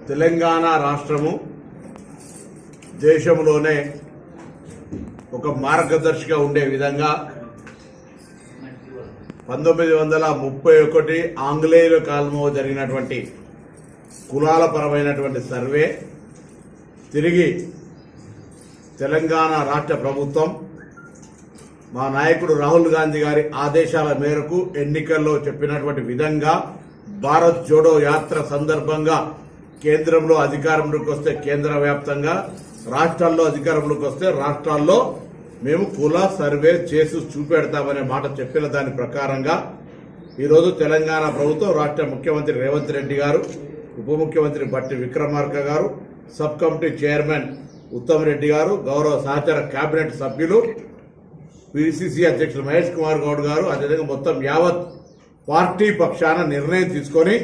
తెలంగాణ రాష్ట్రము దేశంలోనే ఒక మార్గదర్శిగా ఉండే విధంగా 1931 ఆంగ్లేయుల కాలంలో జరిగినటువంటి కులాల పరమైనటువంటి సర్వే తిరిగి తెలంగాణ రాష్ట్ర ప్రభుత్వం మా నాయకుడు రాహుల్ గాంధీ గారి ఆదేశాల మేరకు ఎన్నికల్లో చెప్పినటువంటి విధంగా భారత్ జోడో యాత్ర సందర్భంగా కేంద్రంలో అధికారంలోకి వస్తే కేంద్ర వ్యాప్తంగా, రాష్ట్రాల్లో అధికారంలోకి వస్తే రాష్ట్రాల్లో మేము కుల సర్వే చేసి చూపెడతామనే మాట చెప్పిన దాని ప్రకారంగా ఈరోజు తెలంగాణ ప్రభుత్వం రాష్ట్ర ముఖ్యమంత్రి రేవంత్ రెడ్డి గారు, ఉప ముఖ్యమంత్రి బట్టి విక్రమార్క గారు, sub committee chairman Uttam Reddy గారు, గౌరవ సహచర కేబినెట్ సభ్యులు పిసిసి అధ్యక్షులు మహేష్ కుమార్ గౌడ్ గారు, అదేవిధంగా మొత్తం యావత్ పార్టీ పక్షాన నిర్ణయం తీసుకొని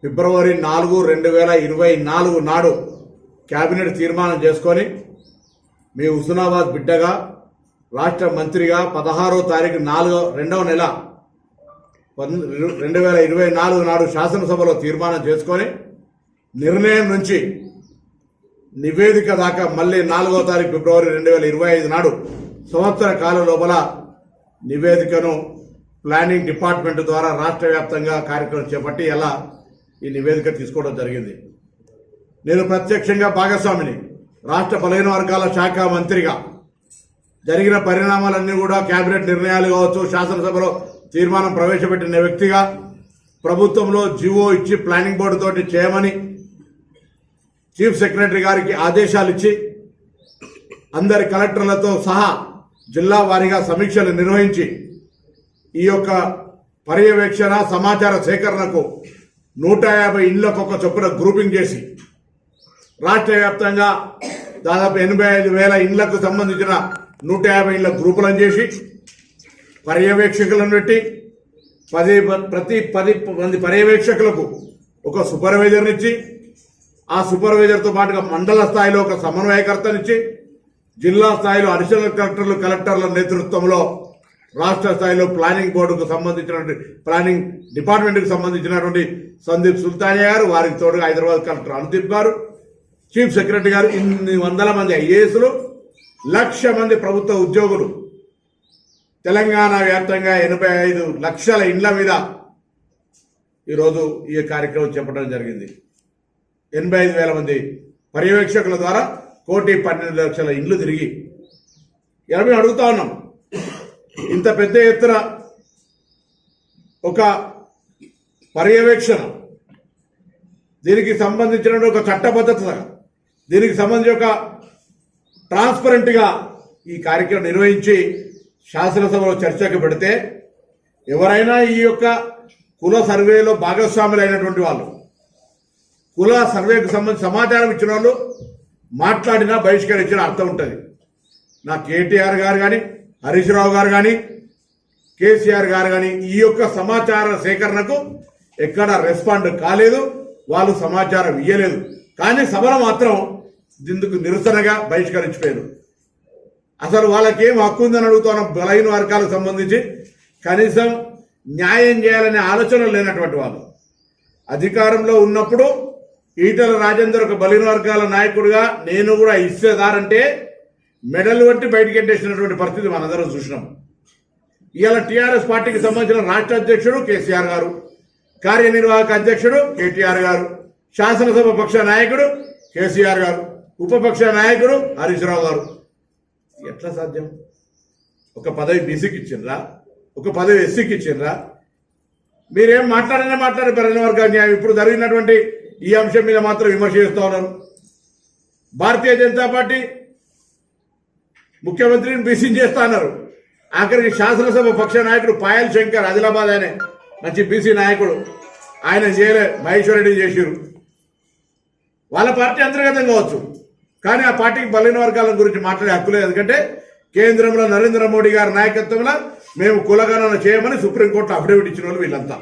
ఫిబ్రవరి 4, 2024 నాడు కేబినెట్ తీర్మానం చేసుకొని మీ హుస్నాబాద్ బిడ్డగా రాష్ట్ర మంత్రిగా 16వ తారీఖు 2వ నెల 2024 నాడు శాసనసభలో తీర్మానం చేసుకొని నిర్ణయం నుంచి నివేదిక దాకా మళ్ళీ 4వ తారీఖు ఫిబ్రవరి 2025 నాడు సంవత్సర కాలం లోపల నివేదికను ప్లానింగ్ డిపార్ట్మెంట్ ద్వారా రాష్ట్ర వ్యాప్తంగా కార్యక్రమం చేపట్టి ఎలా ఈ నివేదిక తీసుకోవడం జరిగింది. నేను ప్రత్యక్షంగా భాగస్వామిని, రాష్ట్ర బలహీన వర్గాల శాఖ మంత్రిగా జరిగిన పరిణామాలన్నీ కూడా కేబినెట్ నిర్ణయాలు కావచ్చు, శాసనసభలో తీర్మానం ప్రవేశపెట్టిన వ్యక్తిగా ప్రభుత్వంలో జీవో ఇచ్చి ప్లానింగ్ బోర్డు తోటి చేయమని చీఫ్ సెక్రటరీ గారికి ఆదేశాలు ఇచ్చి అందరి కలెక్టర్లతో సహా జిల్లా వారీగా సమీక్షలు నిర్వహించి ఈ యొక్క పర్యవేక్షణ సమాచార సేకరణకు 150 ఇళ్లకు ఒక చొప్పున గ్రూపింగ్ చేసి రాష్ట్ర వ్యాప్తంగా దాదాపు 85,000 ఇళ్లకు సంబంధించిన 150 ఇళ్ల గ్రూపులను చేసి పర్యవేక్షకులను పెట్టి ప్రతి 10 మంది పర్యవేక్షకులకు ఒక సూపర్వైజర్నిచ్చి ఆ సూపర్వైజర్తో పాటుగా మండల స్థాయిలో ఒక సమన్వయకర్తనిచ్చి జిల్లా స్థాయిలో అడిషనల్ కలెక్టర్లు, కలెక్టర్ల నేతృత్వంలో రాష్ట్ర స్థాయిలో ప్లానింగ్ బోర్డుకు సంబంధించినటువంటి ప్లానింగ్ డిపార్ట్మెంట్కి సంబంధించినటువంటి సందీప్ సుల్తానియా గారు, వారికి తోడుగా హైదరాబాద్ కలెక్టర్ అనుదీప్ గారు, చీఫ్ సెక్రటరీ గారు, ఇన్ని వందల మంది ఐఏఎస్లు, 1,00,000 మంది ప్రభుత్వ ఉద్యోగులు తెలంగాణ వ్యాప్తంగా 85 లక్షల ఇండ్ల మీద ఈరోజు ఈ కార్యక్రమం చేపట్టడం జరిగింది. 85,000 మంది పర్యవేక్షకుల ద్వారా 1,12,00,000 ఇండ్లు తిరిగి మేము అడుగుతా ఉన్నాం. ఇంత పెద్ద ఎత్తున ఒక పర్యవేక్షణ, దీనికి సంబంధించిన ఒక చట్టబద్ధత, దీనికి సంబంధించి ఒక ట్రాన్స్పరెంట్గా ఈ కార్యక్రమం నిర్వహించి శాసనసభలో చర్చకు పెడితే ఎవరైనా ఈ యొక్క కుల సర్వేలో భాగస్వాములైనటువంటి వాళ్ళు, కుల సర్వేకు సంబంధించి సమాచారం ఇచ్చిన వాళ్ళు మాట్లాడినా బహిష్కరించిన అర్థం ఉంటుంది. నా కేటీఆర్ గారు కానీ, హరీష్ రావు గారు కానీ, కేసీఆర్ గారు కానీ ఈ యొక్క సమాచార సేకరణకు ఎక్కడ రెస్పాండ్ కాలేదు, వాళ్ళు సమాచారం ఇయ్యలేదు. కానీ సభలో మాత్రం ఇందుకు నిరసనగా బహిష్కరించిపోయారు. అసలు వాళ్ళకేం హక్కు ఉందని అడుగుతున్న బలహీన వర్గాలకు సంబంధించి కనీసం న్యాయం చేయాలనే ఆలోచన లేనటువంటి వాళ్ళు. అధికారంలో ఉన్నప్పుడు ఈటల రాజేందర్ ఒక బలహీన వర్గాల నాయకుడిగా నేను కూడా ఇచ్చేదారంటే మెడల్ వంటి బయటకు ఎట్టేసినటువంటి పరిస్థితి మనందరం చూసినాం. ఇవాళ టీఆర్ఎస్ పార్టీకి సంబంధించిన రాష్ట్ర అధ్యక్షుడు కేసీఆర్ గారు, కార్యనిర్వాహక అధ్యక్షుడు కేటీఆర్ గారు, శాసనసభ పక్ష నాయకుడు కేసీఆర్ గారు, ఉపపక్ష నాయకుడు హరీష్ రావు గారు. ఎట్లా సాధ్యం? ఒక పదవి బీసీకి ఇచ్చిండ్రా, ఒక పదవి ఎస్సీకి ఇచ్చిండ్రా? మీరేం మాట్లాడారు బలహీన వర్గాల న్యాయం. ఇప్పుడు జరిగినటువంటి ఈ అంశం మీద మాత్రం విమర్శ చేస్తూ ఉన్నారు. భారతీయ జనతా పార్టీ ముఖ్యమంత్రిని బీసీని చేస్తా అన్నారు. ఆఖరికి శాసనసభ పక్ష నాయకుడు పాయల్ శంకర్, ఆదిలాబాద్ ఆయన మంచి బీసీ నాయకుడు, ఆయన చేయలే, మహేశ్వర్ రెడ్డి చేసిరు. వాళ్ళ పార్టీ అంతర్గతం కావచ్చు, కానీ ఆ పార్టీకి బలహీన వర్గాల గురించి మాట్లాడే హక్కు లేదు. ఎందుకంటే కేంద్రంలో నరేంద్ర మోడీ గారి నాయకత్వంలో మేము కులగణన చేయమని సుప్రీంకోర్టులో అఫిడవిట్ ఇచ్చిన వాళ్ళు వీళ్ళంతా.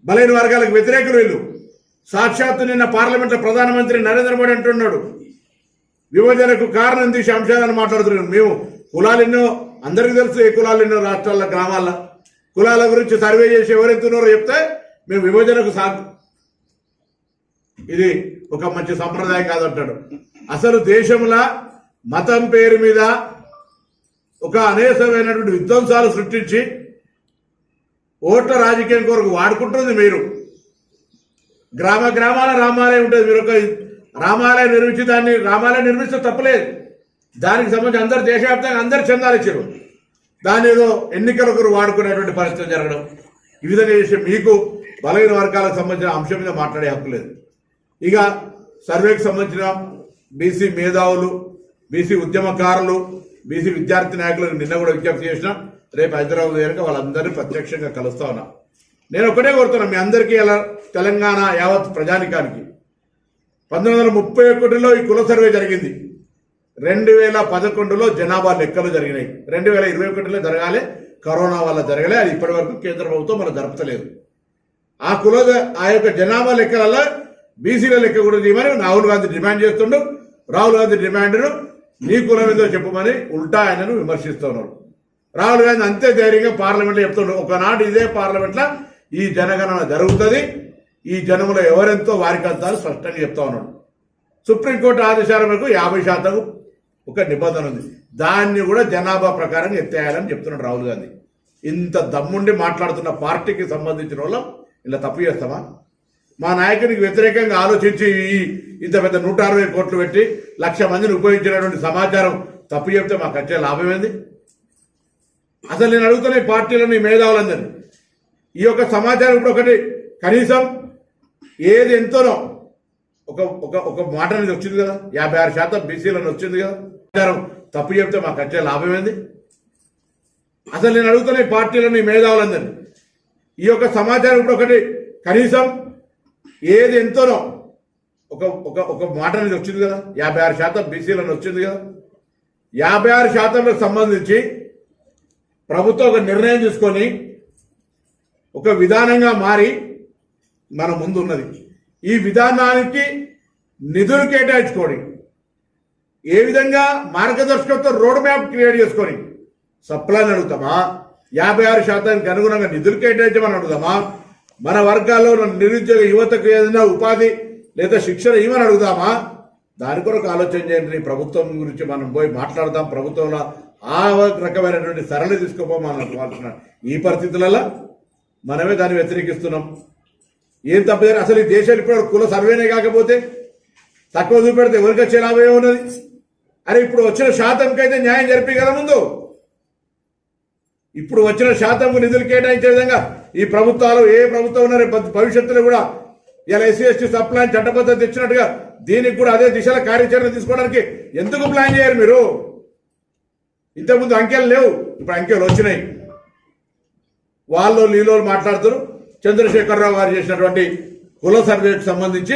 బలహీన వర్గాలకు వ్యతిరేకులు వీళ్ళు. సాక్షాత్తు నిన్న పార్లమెంట్లో ప్రధానమంత్రి నరేంద్ర మోడీ అంటున్నాడు, విభజనకు కారణం తీసే అంశాలను మాట్లాడుతున్నాం. మేము కులాలు ఎన్నో, అందరికీ తెలుసు ఏ కులాలు ఎన్నో రాష్ట్రాల్లో, గ్రామాల్లో కులాల గురించి సర్వే చేసి ఎవరెంతున్నారో చెప్తే మేము విభజనకు ఇది ఒక మంచి సంప్రదాయం కాదంటాడు. అసలు దేశంలో మతం పేరు మీద ఒక అనేకమైనటువంటి విధ్వంసాలు సృష్టించి ఓట్ల రాజకీయం కొరకు వాడుకుంటుంది మీరు. గ్రామ గ్రామాల రామాలయం ఉంటుంది. మీరు ఒక రామాలయం నిర్మించి దాన్ని రామాలయం నిర్మిస్తే తప్పలేదు. దానికి సంబంధించి అందరు దేశవ్యాప్తంగా అందరు చందాలు ఇచ్చారు. దాని ఏదో ఎన్నికలకు వాడుకునేటువంటి పరిస్థితి జరగడం, ఈ విధంగా చేసే మీకు బలహీన వర్గాలకు సంబంధించిన అంశం మీద మాట్లాడే హక్కు లేదు. ఇక సర్వేకి సంబంధించిన బీసీ మేధావులు, బీసీ ఉద్యమకారులు, బీసీ విద్యార్థి నాయకులకు నిన్న కూడా విజ్ఞప్తి చేసినా, రేపు హైదరాబాద్ కనుక వాళ్ళందరినీ ప్రత్యక్షంగా కలుస్తా ఉన్నా. నేను ఒకటే కోరుతున్నా మీ అందరికీ, అలా తెలంగాణ యావత్ ప్రజానికానికి 1931లో ఈ కుల సర్వే జరిగింది. 2011లో జనాభా లెక్కలు జరిగినాయి. 2021లో జరగాలి, కరోనా వల్ల జరగలే. అది ఇప్పటి వరకు కేంద్ర ప్రభుత్వం మనం జరపలేదు. ఆ యొక్క జనాభా లెక్కలలో బీసీల లెక్క కూడా తీయమని రాహుల్ గాంధీ డిమాండ్ చేస్తుండు. రాహుల్ గాంధీ డిమాండ్ను నీ కులం ఏదో చెప్పమని ఉల్టా ఆయనను విమర్శిస్తున్నారు. రాహుల్ గాంధీ అంతే ధైర్యంగా పార్లమెంట్లో చెప్తుండ్రు, ఒకనాడు ఇదే పార్లమెంట్లో ఈ జనగణన జరుగుతుంది, ఈ జనములో ఎవరెంతో వారికంతా స్పష్టంగా చెప్తా ఉన్నాడు. సుప్రీంకోర్టు ఆదేశాల మేరకు 50% ఒక నిబంధన ఉంది. దాన్ని కూడా జనాభా ప్రకారం ఎత్తేయాలని చెప్తున్నాడు రాహుల్ గాంధీ. ఇంత దమ్ముండి మాట్లాడుతున్న పార్టీకి సంబంధించిన వాళ్ళం ఇలా తప్పు చేస్తామా? మా నాయకునికి వ్యతిరేకంగా ఆలోచించి ఇంత పెద్ద 160 కోట్లు పెట్టి 1,00,000 మందిని ఉపయోగించినటువంటి సమాచారం తప్పు చెప్తే మాకు వచ్చే లాభం ఏంది? అసలు నేను అడుగుతున్న ఈ పార్టీలోని మేధావులందరినీ, ఈ యొక్క సమాచారం ఇప్పుడు ఒకటి కనీసం ఏది ఎంతోనో ఒక మాట అనేది వచ్చింది కదా, 56% బీసీలను వచ్చింది కదా. సమాచారం తప్పు చెప్తే మాకు వచ్చే లాభం ఏంది? అసలు నేను అడుగుతున్న ఈ పార్టీలోని మేధావులందరినీ, ఈ యొక్క సమాచారం ఇప్పుడు ఒకటి కనీసం ఏది ఎంతోనో ఒక మాట అనేది వచ్చింది కదా, 56% బీసీలను వచ్చింది కదా. 56%లకు సంబంధించి ప్రభుత్వం ఒక నిర్ణయం తీసుకొని ఒక విధానంగా మారి మన ముందు ఉన్నది. ఈ విధానానికి నిధులు కేటాయించుకొని ఏ విధంగా మార్గదర్శకత్వం రోడ్ మ్యాప్ క్రియేట్ చేసుకొని సప్లాన్ అడుగుతామా? 56%కి అనుగుణంగా నిధులు కేటాయించమని అడుగుదామా? మన వర్గాల్లో నిరుద్యోగ యువతకు ఏదైనా ఉపాధి లేదా శిక్షణ ఇవ్వని అడుగుదామా? దాని కొరకు ఆలోచన చేయండి. ప్రభుత్వం గురించి మనం పోయి మాట్లాడదాం. ప్రభుత్వంలో ఆ రకమైనటువంటి సరళి తీసుకోపోమని ఈ పరిస్థితులలో మనమే దాన్ని వ్యతిరేకిస్తున్నాం. ఏం తప్పదు. అసలు ఈ దేశాలు ఇప్పుడు కుల సర్వేనే కాకపోతే తక్కువ చూపెడితే ఎవరికి వచ్చే లాభం ఏమున్నది? అరే ఇప్పుడు వచ్చిన శాతంకైతే న్యాయం జరిపి కదా ముందు. ఇప్పుడు వచ్చిన శాతంకు నిధులు కేటాయించే విధంగా ఈ ప్రభుత్వాలు ఏ ప్రభుత్వం ఉన్నారు భవిష్యత్తులో కూడా ఇలా ఎస్సీ ఎస్టీ సప్లాన్ చట్టబద్ధత తెచ్చినట్టుగా దీనికి కూడా అదే దిశలో కార్యాచరణ తీసుకోవడానికి ఎందుకు ప్లాన్ చేయరు మీరు? ఇంతకుముందు అంకెలు లేవు, ఇప్పుడు అంకెలు వచ్చినాయి. వాళ్ళు లీలో మాట్లాడుతారు. చంద్రశేఖరరావు గారు చేసినటువంటి కుల సర్వేకి సంబంధించి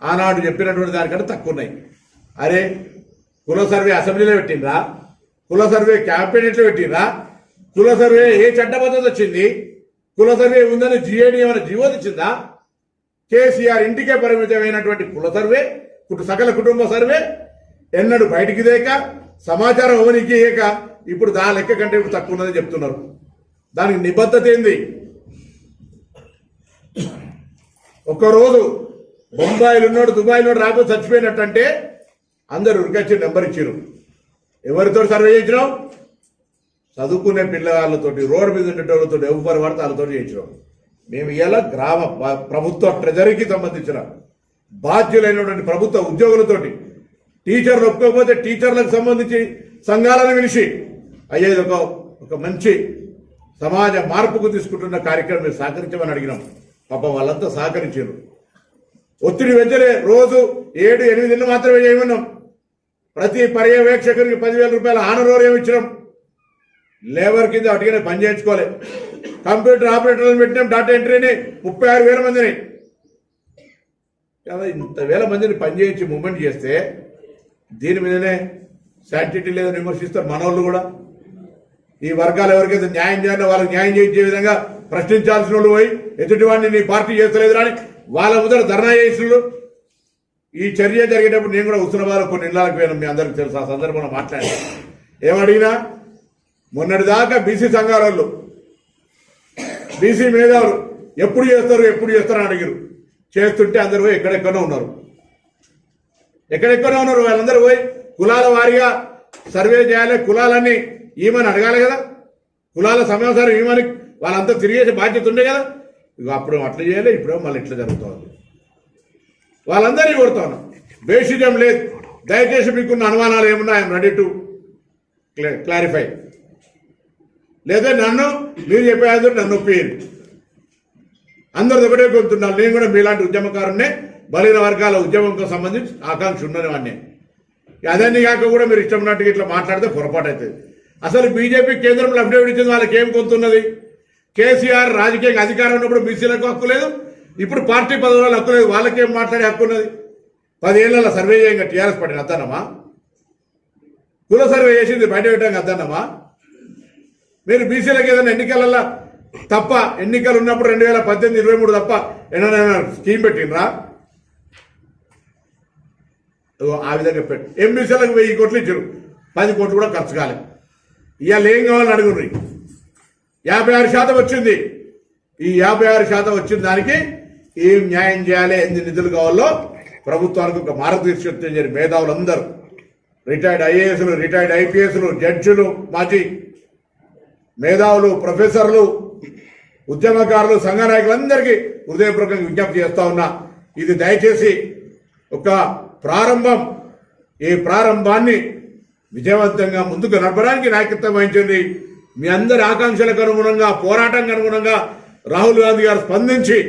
ఆనాడు చెప్పినటువంటి దానికంటే తక్కువ ఉన్నాయి. అరే కుల సర్వే అసెంబ్లీలో పెట్టిండ్రా? కుల సర్వే క్యాబినెట్లో పెట్టిండ్రా? కుల సర్వే ఏ చట్టబద్ధత వచ్చింది? కుల సర్వే ఉందని జిఏడి ఏమైనా జీవో తెచ్చిందా? కేసీఆర్ ఇంటికే పరిమితమైనటువంటి కుల సర్వే, సకల కుటుంబ సర్వే ఎన్నడూ బయటికి దేక సమాచారం అవనికి ఏక ఇప్పుడు దా లెక్క కంటే ఇప్పుడు తక్కువ ఉన్నదని చెప్తున్నారు. దానికి నిబద్ధత ఏంది? ఒక్కరోజు బొంబాయిలో ఉన్నాడు, దుబాయ్లో రాకపోతే చచ్చిపోయినట్టంటే అందరు ఉరికొచ్చి నెంబర్ ఇచ్చారు. ఎవరితో సర్వే చేయించినావు? చదువుకునే పిల్లగాళ్ళతోటి, రోడ్డు మీద ఉండేటోళ్ళతో, ఎవరు పడితే వాళ్ళతో చేయించినాం. మేము ఇలా గ్రామ ప్రభుత్వ ట్రెజరీకి సంబంధించిన బాధ్యులైనటువంటి ప్రభుత్వ ఉద్యోగులతోటి, టీచర్లు ఒప్పుకోకపోతే టీచర్లకు సంబంధించి సంఘాలను పిలిచి అయ్యేది ఒక మంచి సమాజ మార్పుకు తీసుకుంటున్న కార్యక్రమం మీరు సహకరించమని అడిగినాం. పాపం వాళ్ళంతా సహకరించారు. ఒత్తిడి వెంటనే రోజు 7-8 మాత్రమే చేయమన్నాం. ప్రతి పర్యవేక్షకునికి 10,000 రూపాయల ఆనరోరియం ఇచ్చినాం. లేబర్ కింద అటుగానే పని చేయించుకోవాలి. కంప్యూటర్ ఆపరేటర్లను పెట్టినాం. డాటా ఎంట్రీని 36,000 మందిని, ఇంత వేల మందిని పనిచేయించి మూవ్మెంట్ చేస్తే దీని మీదనే శాంటిటీ లేదని విమర్శిస్తారు మనోళ్ళు కూడా. ఈ వర్గాలు ఎవరికైతే న్యాయం చేయాలో వాళ్ళకి న్యాయం చేయించే విధంగా ప్రశ్నించాల్సిన వాళ్ళు పోయి ఎదుటివాడిని నీ పార్టీ చేస్తలేదు అని వాళ్ళ ముందర ధర్నా చేసినట్లు. ఈ చర్య జరిగేటప్పుడు నేను కూడా హుస్నాబాద్లో కొన్ని ఇళ్ళకి పోయినా, మీ అందరికి తెలుసు. ఆ సందర్భంలో మాట్లాడాను. ఏమడిగినా మొన్నటిదాకా బీసీ సంఘాల వాళ్ళు, బీసీ మేధావులు ఎప్పుడు చేస్తారు అని అడిగారు. చేస్తుంటే అందరూ పోయి ఎక్కడెక్కడో ఉన్నారు. వాళ్ళందరూ పోయి కులాల వారీగా సర్వే చేయాలి, కులాలన్నీ ఈమని అడగాలి కదా, కులాల సమాచారం ఈమని వాళ్ళంతా తిరిగేసే బాధ్యత ఉండే కదా. ఇక అప్పుడు అట్లా చేయాలి, ఇప్పుడు మళ్ళీ ఇట్లా జరుగుతుంది. వాళ్ళందరినీ కొడుతా ఉన్నాం, బేషిజం లేదు. దయచేసి మీకున్న అనుమానాలు ఏమున్నా ఐఎమ్ రెడీ టు క్లారిఫై. లేదా మీరు చెప్పేది నన్ను ఒప్పియండి. అందరు ఒకటే కొడుతున్నారు. నేను కూడా మీలాంటి ఉద్యమకారున్నే, బలహీన వర్గాల ఉద్యమంకు సంబంధించి ఆకాంక్ష ఉన్నది వాడిని. అదన్నీ కాక కూడా మీరు ఇష్టం ఉన్నట్టుగా ఇట్లా మాట్లాడితే పొరపాటు అవుతుంది. అసలు బీజేపీ కేంద్రంలో అఫిడవిట్ ఇచ్చింది వాళ్ళకి ఏం కొంతున్నది? కేసీఆర్ రాజకీయ అధికారం ఉన్నప్పుడు బీసీలకు హక్కు లేదు, ఇప్పుడు పార్టీ పదవులలో హక్కు లేదు. వాళ్ళకేం మాట్లాడే హక్కు ఉన్నది? 10 ఏళ్ల సర్వే చేయంగా టీఆర్ఎస్ పార్టీని అద్దన్నమా? కుల సర్వే చేసింది బయట పెట్టాక అద్దన్నమా? మీరు బీసీలకు ఏదైనా ఎన్నికలలో తప్ప, ఎన్నికలు ఉన్నప్పుడు 2018, 23 తప్ప ఏమైనా స్కీమ్ పెట్టినరా? ఆ విధంగా పెట్టి ఎంబీసీలకు 1000 కోట్లు ఇచ్చారు, 10 కోట్లు కూడా ఖర్చు కాలేదు. ఇవాళ ఏం కావాలని అడుగుర్రి. 56% వచ్చింది. ఈ 56% వచ్చిన దానికి ఏం న్యాయం చేయాలి, ఎన్ని నిధులు కావాలో ప్రభుత్వానికి ఒక మార్గదర్శకత్వం చేయాలి. మేధావులందరూ, రిటైర్డ్ ఐఏఎస్లు, రిటైర్డ్ ఐపీఎస్లు, జడ్జిలు, మాజీ మేధావులు, ప్రొఫెసర్లు, ఉద్యమకారులు, సంఘ నాయకులందరికీ హృదయపూర్వకంగా విజ్ఞప్తి చేస్తా ఉన్నా. ఇది దయచేసి ఒక ప్రారంభం. ఈ ప్రారంభాన్ని విజయవంతంగా ముందుకు నడపడానికి నాయకత్వం వహించింది. మీ అందరి ఆకాంక్షలకు అనుగుణంగా, పోరాటానికి అనుగుణంగా రాహుల్ గాంధీ గారు స్పందించి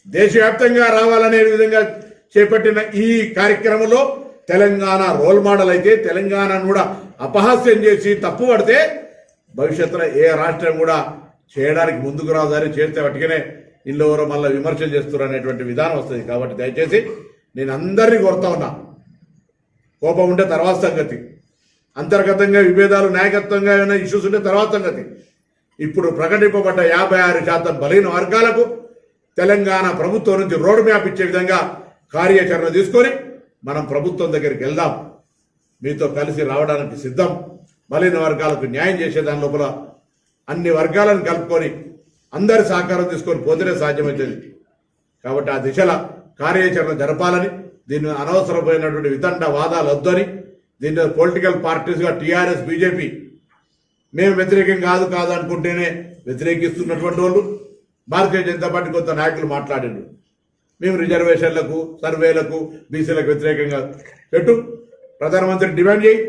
దేశవ్యాప్తంగా రావాలనే విధంగా చేపట్టిన ఈ కార్యక్రమంలో తెలంగాణ రోల్ మోడల్ అయితే, తెలంగాణను కూడా అపహాస్యం చేసి తప్పు పడితే భవిష్యత్తులో ఏ రాష్ట్రం కూడా చేయడానికి ముందుకు రాదని, చేస్తే వాటికనే ఇల్లు ఎవరో మళ్ళీ విమర్శలు చేస్తారు అనేటువంటి విధానం వస్తుంది. కాబట్టి దయచేసి నేను అందరినీ కోరుతా ఉన్నా, కోపం ఉంటే తర్వాత సంగతి, అంతర్గతంగా విభేదాలు, నాయకత్వంగా ఏమైనా ఇష్యూస్ ఉంటే తర్వాత సంగతి. ఇప్పుడు ప్రకటింపబడ్డ 56% బలహీన వర్గాలకు తెలంగాణ ప్రభుత్వం నుంచి రోడ్ మ్యాప్ ఇచ్చే విధంగా కార్యాచరణ తీసుకొని మనం ప్రభుత్వం దగ్గరికి వెళ్దాం. మీతో కలిసి రావడానికి సిద్ధం. బలహీన వర్గాలకు న్యాయం చేసే దాని లోపల అన్ని వర్గాలను కలుపుకొని అందరి సహకారం తీసుకొని పోతేనే సాధ్యమవుతుంది. కాబట్టి ఆ దిశలో కార్యాచరణ జరపాలని, దీన్ని అనవసరమైనటువంటి వితండ వాదాలు వద్దని, దీన్ని పొలిటికల్ పార్టీస్గా టీఆర్ఎస్, బీజేపీ మేము వ్యతిరేకం కాదు అనుకుంటేనే వ్యతిరేకిస్తున్నటువంటి వాళ్ళు, భారతీయ జనతా పార్టీ కొంత నాయకులు మాట్లాడిండ్రు మేము రిజర్వేషన్లకు, సర్వేలకు, బీసీలకు వ్యతిరేకంగా పెట్టు, ప్రధానమంత్రి డిమాండ్ చేయి,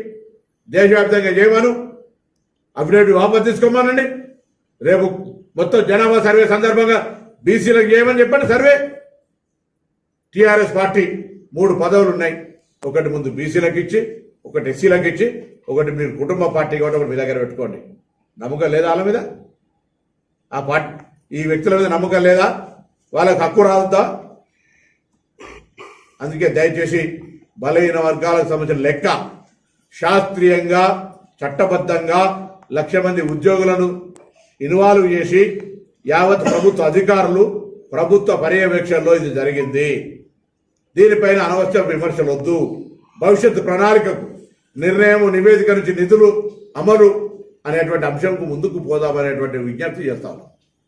దేశవ్యాప్తంగా చేయమను, అఫిడవిట్ వాపసు తీసుకోమనండి, రేపు మొత్తం జనాభా సర్వే సందర్భంగా బీసీలకు చేయమని చెప్పండి సర్వే. టీఆర్ఎస్ పార్టీ 3 పదవులు ఉన్నాయి, ఒకటి ముందు బీసీలకు ఇచ్చి, ఒకటి ఎస్సీలకు ఇచ్చి, ఒకటి మీరు కుటుంబ పార్టీ కాబట్టి ఒకటి మీ దగ్గర పెట్టుకోండి. నమ్మకం లేదా వాళ్ళ మీద? ఆ పార్టీ, ఈ వ్యక్తుల మీద నమ్మకం లేదా? వాళ్ళకి హక్కు రాదా? అందుకే దయచేసి బలహీన వర్గాలకు సంబంధించిన లెక్క శాస్త్రీయంగా, చట్టబద్ధంగా 1,00,000 మంది ఉద్యోగులను ఇన్వాల్వ్ చేసి యావత్ ప్రభుత్వ అధికారులు, ప్రభుత్వ పర్యవేక్షణలో ఇది జరిగింది. దీనిపైన అనవసర విమర్శలు వద్దు. భవిష్యత్తు ప్రణాళికకు నిర్ణయం, నివేదిక నుంచి నిధులు అమలు అనేటువంటి అంశంకు ముందుకు పోదామనేటువంటి విజ్ఞప్తి చేస్తాము.